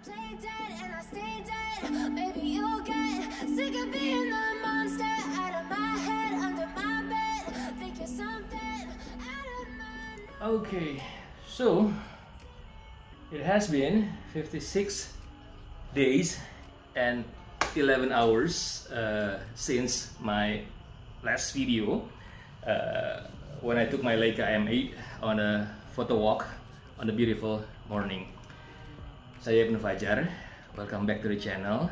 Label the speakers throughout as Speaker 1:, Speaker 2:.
Speaker 1: play dead and I stay dead. Maybe you'll get sick of being the monster out of my head, under my bed. Think you're something out of my...
Speaker 2: Okay, so it has been 56 days and 11 hours since my last video when I took my Leica M8 on a photo walk on a beautiful morning. Saya Ibnu Fajar, welcome back to the channel,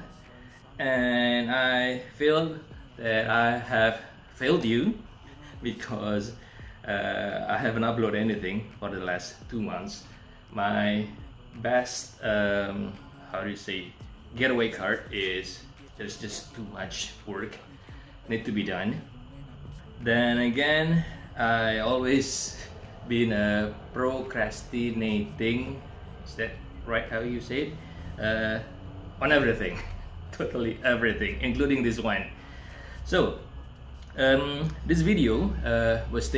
Speaker 2: and I feel that I have failed you because I haven't uploaded anything for the last 2 months. My best, how do you say, getaway card is there's just too much work need to be done. Then again, I always been procrastinating, is that right how you say it, on everything, totally everything, including this one. So this video was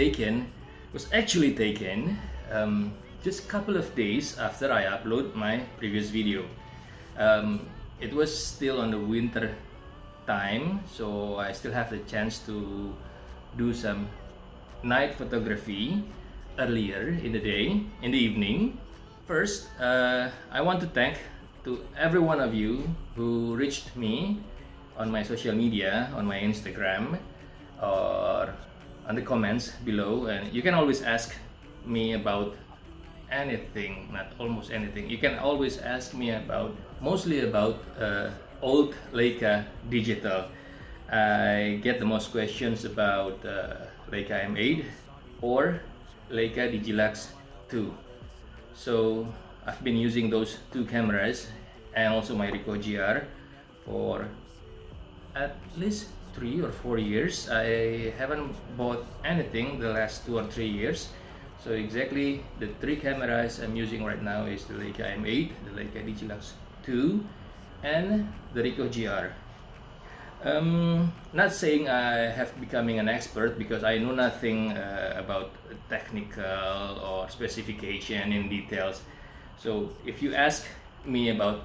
Speaker 2: actually taken just a couple of days after I upload my previous video. It was still on the winter time, so I still have the chance to do some night photography earlier in the day, in the evening. First, I want to thank to every one of you who reached me on my social media, on my Instagram, or on the comments below. And you can always ask me about anything, not almost anything. You can always ask me about, mostly about old Leica digital. I get the most questions about Leica M8 or Leica Digilux 2. So I've been using those two cameras and also my Ricoh GR for at least 3 or 4 years. I haven't bought anything the last 2 or 3 years. So exactly the 3 cameras I'm using right now is the Leica M8, the Leica Digilux 2, and the Ricoh GR. Not saying I have becoming an expert, because I know nothing about technical or specification in details. So if you ask me about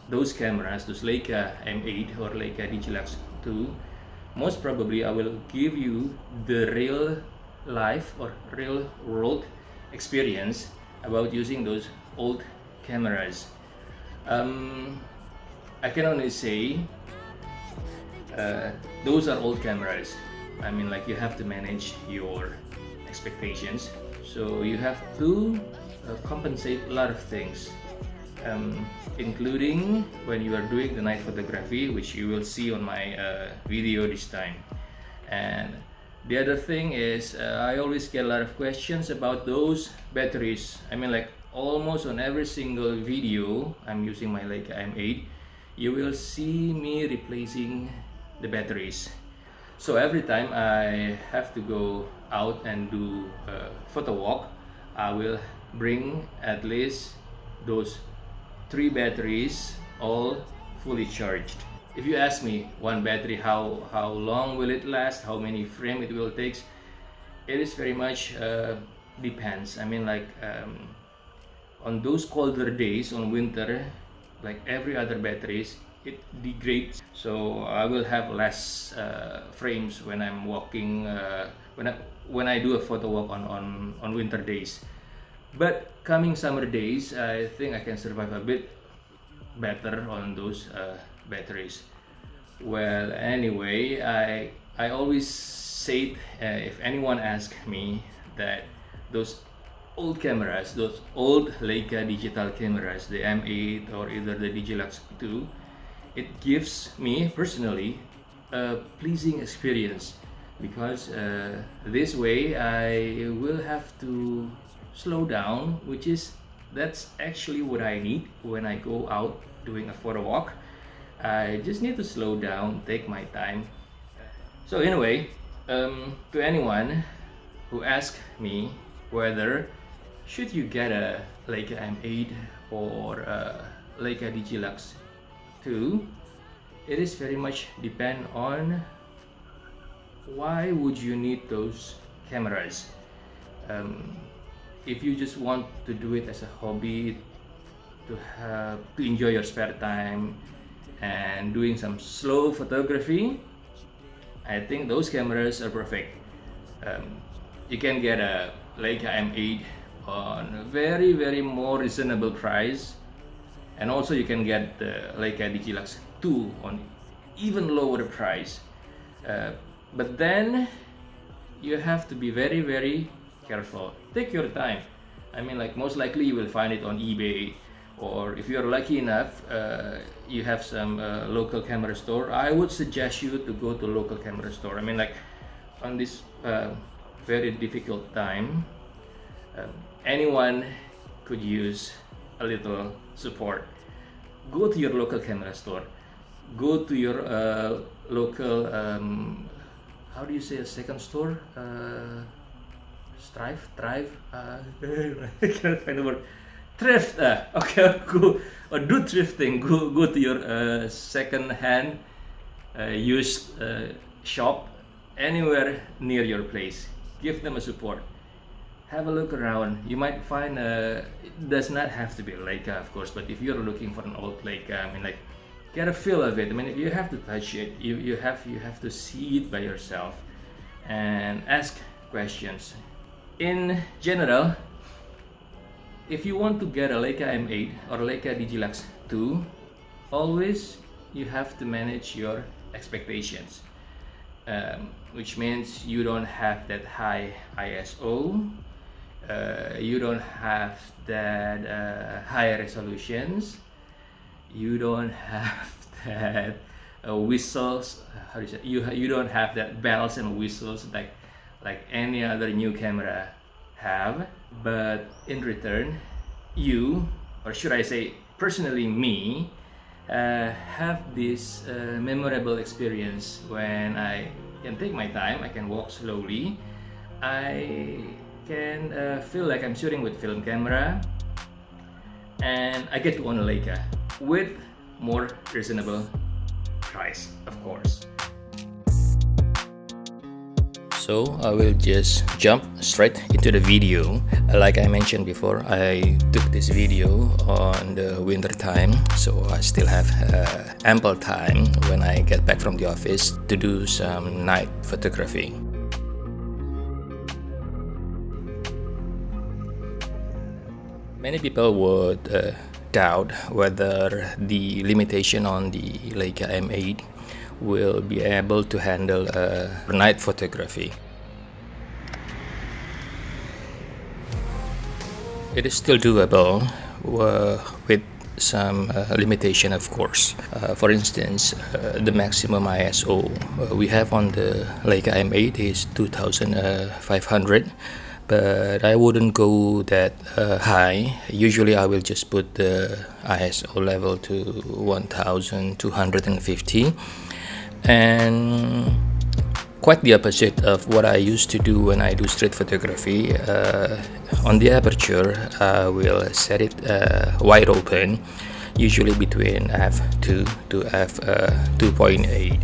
Speaker 2: those cameras, those Leica M8 or Leica Digilux 2, most probably I will give you the real life or real world experience about using those old cameras. I can only say those are old cameras. I mean, like, you have to manage your expectations, so you have to compensate a lot of things, including when you are doing the night photography, which you will see on my video this time. And the other thing is, I always get a lot of questions about those batteries. I mean, like, almost on every single video I'm using my Leica M8, you will see me replacing the batteries. So every time I have to go out and do a photo walk, I will bring at least those 3 batteries all fully charged. If you ask me, one battery, how long will it last, how many frames it will take, it is very much depends. I mean, like, on those colder days, on winter, like every other batteries, it degrades, so I will have less frames when I'm walking, when I do a photo walk on winter days. But coming summer days, I think I can survive a bit better on those batteries. Well, anyway, I always say, if anyone asks me, that those old cameras, those old Leica digital cameras, the M8 or either the Digilux 2, it gives me personally a pleasing experience, because this way I will have to slow down, that's actually what I need when I go out doing a photo walk. I just need to slow down, take my time. So anyway, to anyone who asks me whether should you get a Leica M8 or a Leica Digilux 2, it is very much depend on why would you need those cameras. If you just want to do it as a hobby, to enjoy your spare time and doing some slow photography, I think those cameras are perfect. You can get a Leica M8 on a very more reasonable price, and also you can get the Leica Digilux 2 on even lower price. But then you have to be very careful. Take your time. I mean, like, most likely you will find it on eBay, or if you're lucky enough, you have some local camera store. I would suggest you to go to local camera store. I mean, like, on this very difficult time, anyone could use a little support. Go to your local camera store. Go to your local, how do you say a second store? Thrive? I can't find the word. Thrift. Okay, go or do thrifting. Go to your second-hand used shop anywhere near your place. Give them a support. Have a look around. You might find it does not have to be a Leica, of course, but if you're looking for an old Leica, I mean, like, get a feel of it. I mean, you have to touch it. You have to see it by yourself and ask questions. In general, if you want to get a Leica M8 or Leica Digilux 2, always you have to manage your expectations, which means you don't have that high ISO, you don't have that high resolutions, you don't have that whistles. How do you say? You don't have that bells and whistles like any other new camera have. But in return, you, or should I say personally me, have this memorable experience when I can take my time, I can walk slowly, I can feel like I'm shooting with film camera, and I get to own a Leica with more reasonable price, of course. So I will just jump straight into the video. Like I mentioned before, I took this video on the winter time, so I still have ample time when I get back from the office to do some night photography. Many people would doubt whether the limitation on the Leica M8 will be able to handle night photography. It is still doable with some limitation, of course. For instance, the maximum ISO we have on the Leica M8 is 2500, but I wouldn't go that high. Usually I will just put the ISO level to 1250, and quite the opposite of what I used to do when I do street photography. On the aperture, I will set it wide open, usually between f2 to f2.8.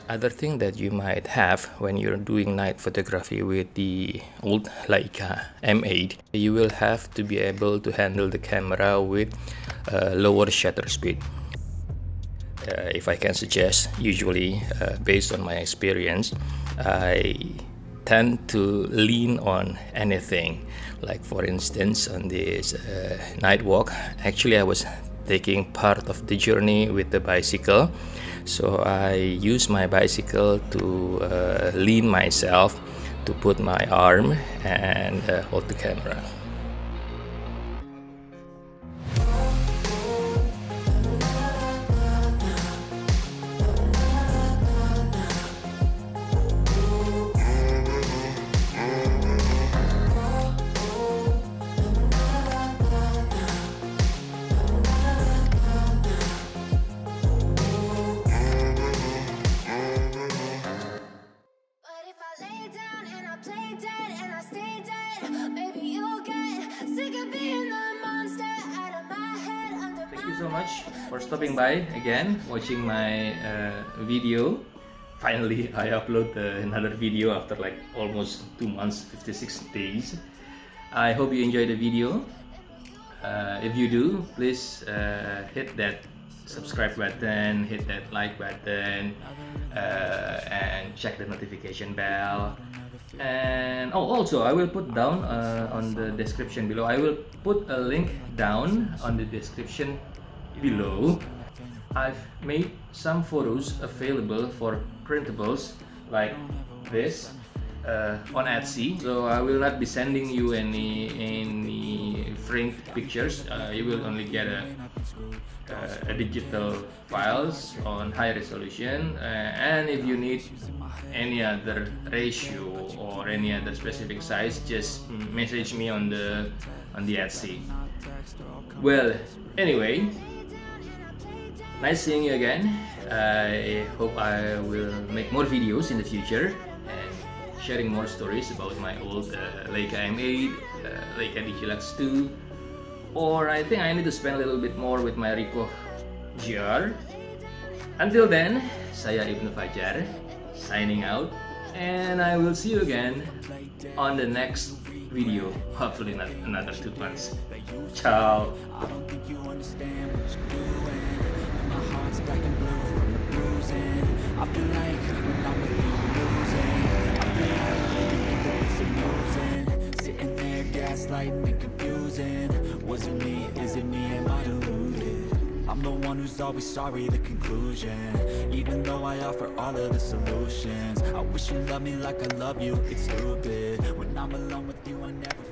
Speaker 2: Other thing that you might have when you're doing night photography with the old Leica M8, you will have to be able to handle the camera with lower shutter speed. If I can suggest, usually based on my experience, I tend to lean on anything. Like, for instance, on this night walk, actually I was taking part of the journey with the bicycle, so I use my bicycle to lean myself, to put my arm and hold the camera. so much for stopping by again, watching my video. Finally, I upload another video after like almost 2 months, 56 days. I hope you enjoyed the video. If you do, please hit that subscribe button, hit that like button, and check the notification bell. And also I will put down on the description below, I will put a link down on the description below. I've made some photos available for printables like this on Etsy, so I will not be sending you any framed pictures. You will only get a digital files on high resolution, and if you need any other ratio or any other specific size, just message me on the Etsy. Well, anyway, nice seeing you again. I hope I will make more videos in the future and sharing more stories about my old Leica M8, Leica Digilux 2, or I think I need to spend a little bit more with my Ricoh GR. Until then, saya Ibnu Fajar, signing out, and I will see you again on the next video, hopefully not another 2 months. Ciao. Black and blue from the bruising. I feel like when I'm with you losing. I feel like it's losing. Sitting there gaslighting and confusing. Was it me? Is it me? Am I deluded? I'm the one who's always sorry, the conclusion. Even though I offer all of the solutions, I wish you loved me like I love you. It's stupid. When I'm alone with you, I never